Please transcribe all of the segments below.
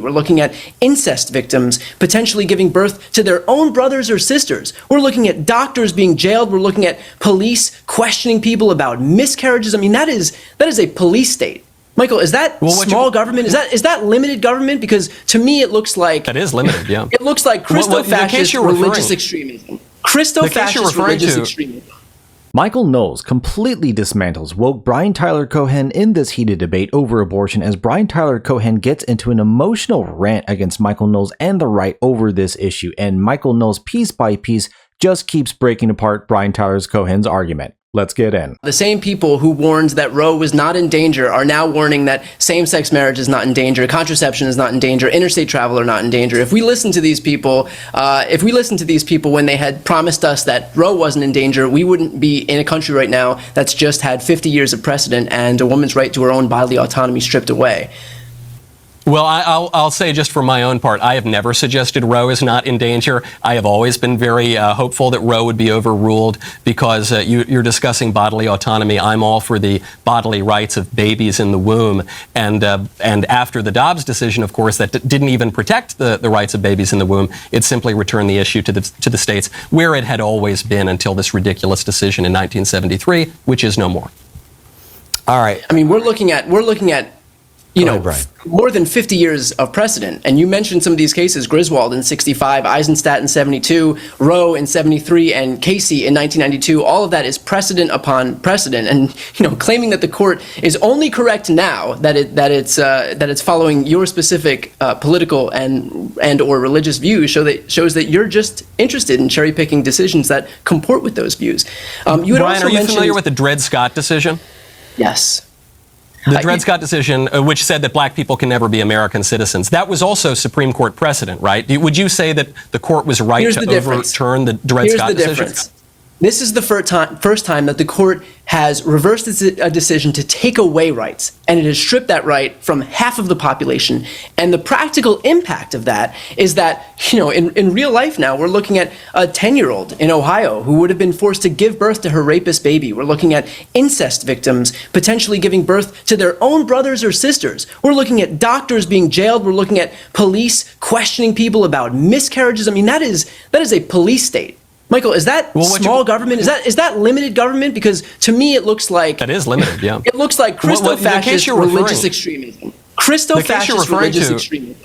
We're looking at incest victims potentially giving birth to their own brothers or sisters. We're looking at doctors being jailed. We're looking at police questioning people about miscarriages. I mean, that is a police state. Michael, is that small government? Is that limited government? Because to me, it looks like that is limited. Yeah, it looks like Christo-fascist religious extremism. Christo-fascist religious extremism. Michael Knowles completely dismantles woke Brian Tyler Cohen in this heated debate over abortion as Brian Tyler Cohen gets into an emotional rant against Michael Knowles and the right over this issue, and Michael Knowles piece by piece just keeps breaking apart Brian Tyler Cohen's argument. Let's get in. The same people who warned that Roe was not in danger are now warning that same-sex marriage is not in danger, contraception is not in danger, interstate travel are not in danger. If we listen to these people, when they had promised us that Roe wasn't in danger, we wouldn't be in a country right now that's just had 50 years of precedent and a woman's right to her own bodily autonomy stripped away. Well, I'll say just for my own part, I have never suggested Roe is not in danger. I have always been very hopeful that Roe would be overruled because you're discussing bodily autonomy. I'm all for the bodily rights of babies in the womb. And after the Dobbs decision, of course, that didn't even protect the rights of babies in the womb. It simply returned the issue to the states where it had always been until this ridiculous decision in 1973, which is no more. All right. I mean, we're looking at more than 50 years of precedent. And you mentioned some of these cases, Griswold in 65, Eisenstadt in 72, Roe in 73, and Casey in 1992. All of that is precedent upon precedent. And, claiming that the court is only correct now, that it's following your specific political and or religious views shows that you're just interested in cherry picking decisions that comport with those views. Brian, are you familiar with the Dred Scott decision? Yes. The Dred Scott decision, which said that black people can never be American citizens. That was also Supreme Court precedent, right? Would you say that the court was right to overturn the Dred Scott decision? Here's the difference. This is the first time that the court has reversed a decision to take away rights, and it has stripped that right from half of the population. And the practical impact of that is that, in real life now, we're looking at a 10-year-old in Ohio who would have been forced to give birth to her rapist baby. We're looking at incest victims potentially giving birth to their own brothers or sisters. We're looking at doctors being jailed. We're looking at police questioning people about miscarriages. I mean, that is a police state. Michael, is that small government? Is that limited government? Because to me, it looks like that is limited. Yeah, it looks like Christo-fascist religious extremism. Christo-fascist religious extremism.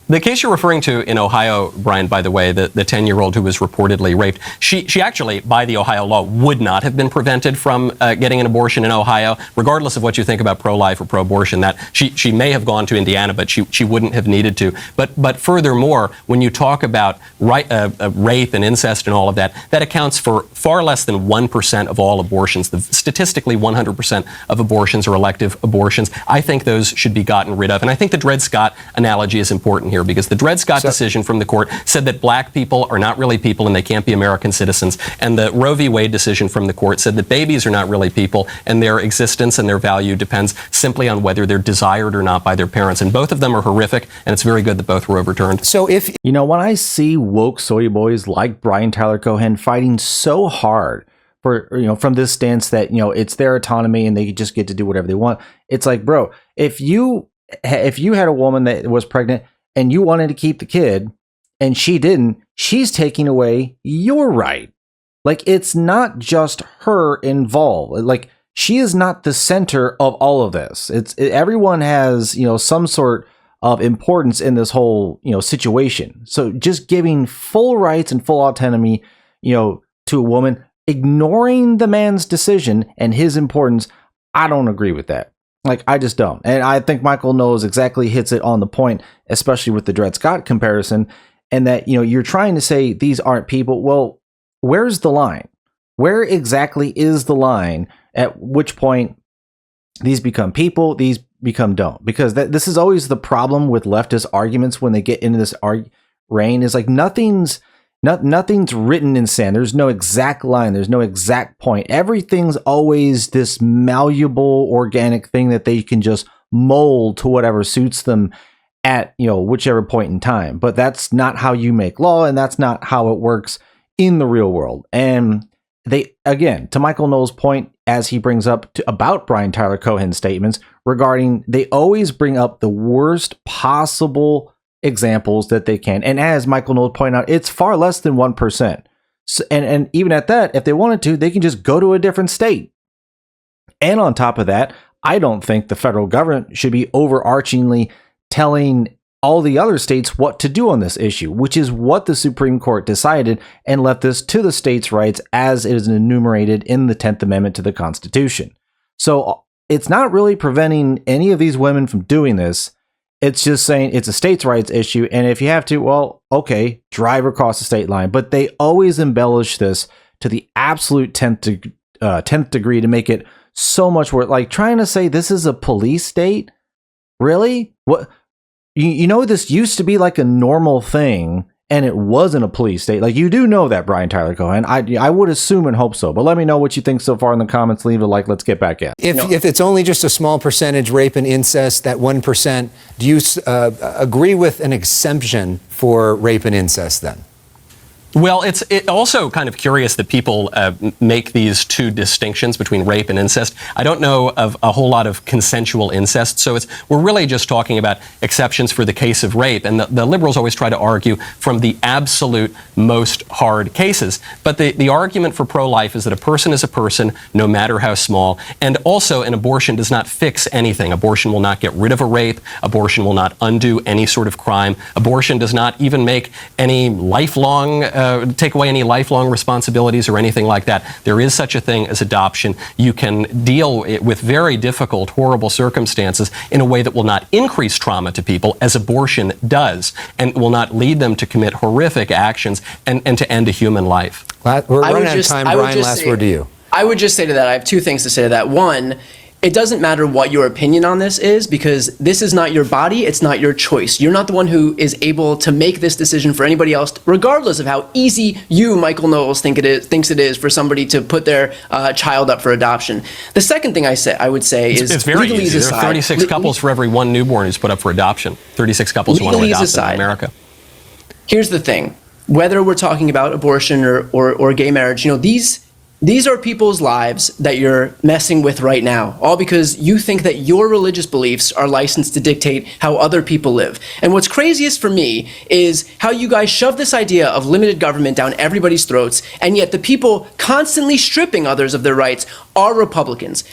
The case you're referring to in Ohio, Brian, by the way, the 10-year-old who was reportedly raped, she actually, by the Ohio law, would not have been prevented from getting an abortion in Ohio, regardless of what you think about pro-life or pro-abortion. That she may have gone to Indiana, but she wouldn't have needed to. But furthermore, when you talk about rape and incest and all of that, that accounts for far less than 1% of all abortions. Statistically, 100% of abortions are elective abortions. I think those should be gotten rid of. And I think the Dred Scott analogy is important here, because the Dred Scott decision from the court said that black people are not really people and they can't be American citizens. And the Roe v. Wade decision from the court said that babies are not really people and their existence and their value depends simply on whether they're desired or not by their parents. And both of them are horrific, and it's very good that both were overturned. So when I see woke soy boys like Brian Tyler Cohen fighting so hard for, from this stance that, it's their autonomy and they just get to do whatever they want. It's like, bro, if you had a woman that was pregnant and you wanted to keep the kid and she didn't, she's taking away your right. Like, it's not just her involved. Like, she is not the center of all of this. Everyone has, some sort of importance in this whole, situation. So just giving full rights and full autonomy, to a woman, ignoring the man's decision and his importance, I don't agree with that. Like, I just don't. And I think Michael Knowles exactly hits it on the point, especially with the Dred Scott comparison, and that, you're trying to say these aren't people. Well, where's the line? Where exactly is the line at which point these become people, these become don't? Because this is always the problem with leftist arguments when they get into this reign, is like nothing's written in sand. There's no exact line. There's no exact point. Everything's always this malleable, organic thing that they can just mold to whatever suits them at, whichever point in time. But that's not how you make law, and that's not how it works in the real world. And they, again, to Michael Knowles' point, as he brings up about Brian Tyler Cohen's statements regarding, they always bring up the worst possible examples that they can. And as Michael Knowles pointed out, it's far less than 1%. So, and even at that, if they wanted to, they can just go to a different state. And on top of that, I don't think the federal government should be overarchingly telling all the other states what to do on this issue, which is what the Supreme Court decided and left this to the states' rights as it is enumerated in the 10th Amendment to the Constitution. So it's not really preventing any of these women from doing this. It's just saying it's a states' rights issue, and if you have to, well, okay, drive across the state line. But they always embellish this to the absolute 10th degree to make it so much worse. Like trying to say this is a police state? Really? What? You know, this used to be like a normal thing, and it wasn't a police state. Like, you do know that, Brian Tyler Cohen. I would assume and hope so. But let me know what you think so far in the comments. Leave a like. Let's get back in. If it's only just a small percentage rape and incest, that 1%, do you agree with an exemption for rape and incest then? Well, it's also kind of curious that people make these two distinctions between rape and incest. I don't know of a whole lot of consensual incest, so we're really just talking about exceptions for the case of rape. And the liberals always try to argue from the absolute most hard cases. But the argument for pro-life is that a person is a person, no matter how small. And also, an abortion does not fix anything. Abortion will not get rid of a rape. Abortion will not undo any sort of crime. Abortion does not even make any lifelong take away any lifelong responsibilities or anything like that. There is such a thing as adoption. You can deal with very difficult, horrible circumstances in a way that will not increase trauma to people, as abortion does, and will not lead them to commit horrific actions and to end a human life. We're running out of time. Brian, last word to you. I would just say to that, I have two things to say to that. One, it doesn't matter what your opinion on this is, because this is not your body, it's not your choice. You're not the one who is able to make this decision for anybody else, regardless of how easy you, Michael Knowles, thinks it is for somebody to put their child up for adoption. The second thing I would say is it's very easy. There are 36 couples for every one newborn who's put up for adoption. 36 couples who want to adopt in America. Here's the thing: whether we're talking about abortion or gay marriage, these are people's lives that you're messing with right now, all because you think that your religious beliefs are licensed to dictate how other people live. And what's craziest for me is how you guys shove this idea of limited government down everybody's throats, and yet the people constantly stripping others of their rights are Republicans.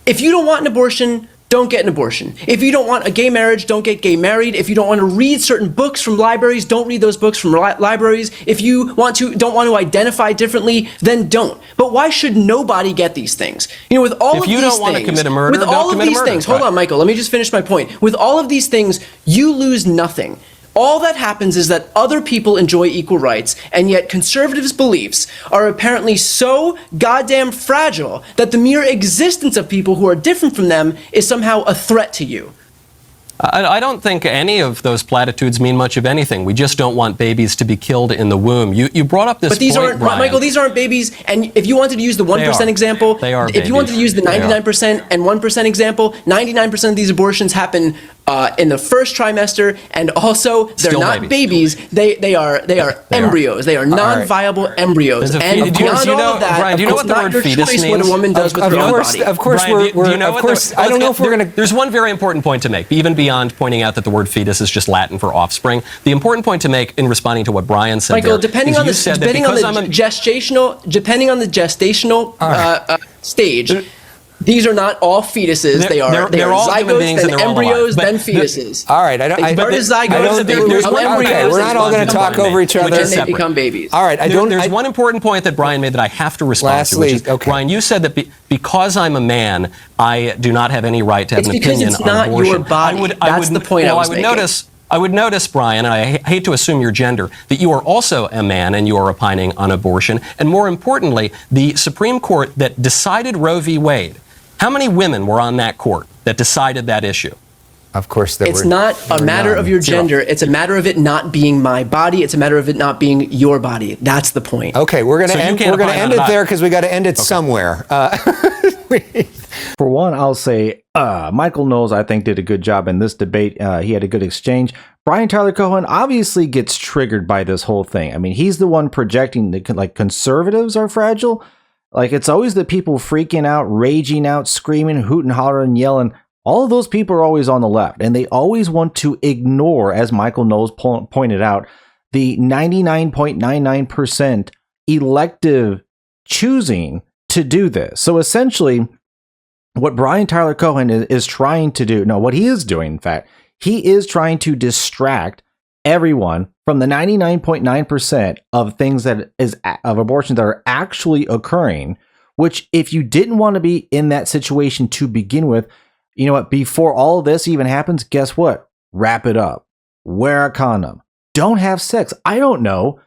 If you don't want an abortion, don't get an abortion. If you don't want a gay marriage, don't get gay married. If you don't want to read certain books from libraries, don't read those books from libraries. If you don't want to identify differently, then don't. But why should nobody get these things? With all of these things, if you don't want to commit a murder, don't commit a murder. Hold on, Michael. Let me just finish my point. With all of these things, you lose nothing. All that happens is that other people enjoy equal rights, and yet conservatives' beliefs are apparently so goddamn fragile that the mere existence of people who are different from them is somehow a threat to you. I don't think any of those platitudes mean much of anything. We just don't want babies to be killed in the womb. You brought up this point, but these aren't, Brian. Michael, these aren't babies. And if you wanted to use the 1% example, they are if you wanted to use the 99% and 1% example, 99% of these abortions happen in the first trimester, and also they're Still not babies. They are embryos. They are non-viable embryos. And beyond all of that, Brian, do you know what the word fetus means? What a woman does with her own body. Of course, Brian, I don't know if we're going to. There's one very important point to make, even beyond pointing out that the word fetus is just Latin for offspring. The important point to make in responding to what Brian said, Michael, there, depending on the gestational stage. These are not all fetuses. They are zygotes, then embryos, then fetuses. All right, we're not all going to talk over each other. And they become babies. All right, there's one important point that Brian made that I have to respond to. Which is, Brian, you said that because I'm a man, I do not have any right to have an opinion on abortion. It's because it's not your body. That's the point I was making. I would notice, Brian, and I hate to assume your gender, that you are also a man and you are opining on abortion. And more importantly, the Supreme Court that decided Roe v. Wade, how many women were on that court that decided that issue? Of course, it's not a matter of your gender. It's a matter of it not being my body. It's a matter of it not being your body. That's the point. Okay, we're going to end it there because we got to end it somewhere. For one, I'll say Michael Knowles, I think, did a good job in this debate. He had a good exchange. Brian Tyler Cohen obviously gets triggered by this whole thing. I mean, he's the one projecting that conservatives are fragile. Like, it's always the people freaking out, raging out, screaming, hooting, hollering, yelling. All of those people are always on the left, and they always want to ignore, as Michael Knowles pointed out, the 99.99% elective choosing to do this. So essentially, what Brian Tyler Cohen is trying to do, no, what he is doing, in fact, he is trying to distract everyone from the 99.9% of things of abortions that are actually occurring, which if you didn't want to be in that situation to begin with, you know what, before all of this even happens, guess what? Wrap it up. Wear a condom. Don't have sex. I don't know.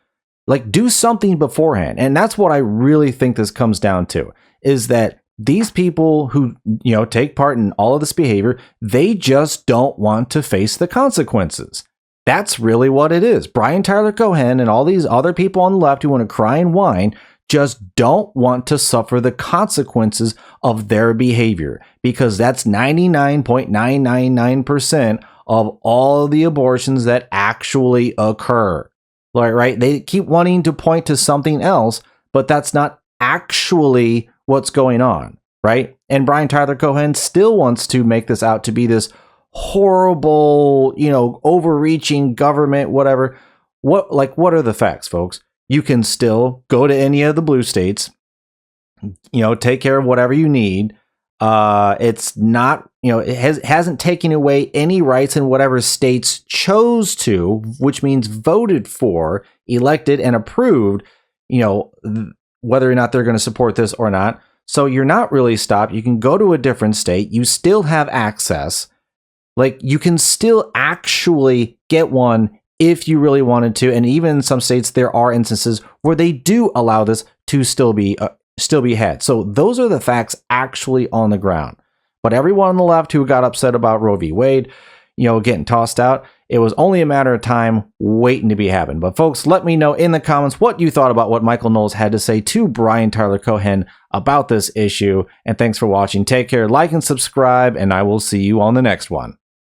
Like, do something beforehand. And that's what I really think this comes down to, is that these people who, you know, take part in all of this behavior, they just don't want to face the consequences. That's really what it is. Brian Tyler Cohen and all these other people on the left who want to cry and whine just don't want to suffer the consequences of their behavior, because that's 99.999% of all the abortions that actually occur. Right? They keep wanting to point to something else, but that's not actually what's going on, right? And Brian Tyler Cohen still wants to make this out to be this horrible, you know, overreaching government, whatever. What are the facts, folks? You can still go to any of the blue states, you know, take care of whatever you need. It's not, you know, it hasn't taken away any rights in whatever states chose to, which means voted for, elected, and approved, you know, whether or not they're going to support this or not. So you're not really stopped. You can go to a different state. You still have access. Like, you can still actually get one if you really wanted to. And even in some states, there are instances where they do allow this to still be had. So those are the facts actually on the ground. But everyone on the left who got upset about Roe v. Wade, you know, getting tossed out, it was only a matter of time waiting to be happened. But folks, let me know in the comments what you thought about what Michael Knowles had to say to Brian Tyler Cohen about this issue. And thanks for watching. Take care, like and subscribe, and I will see you on the next one.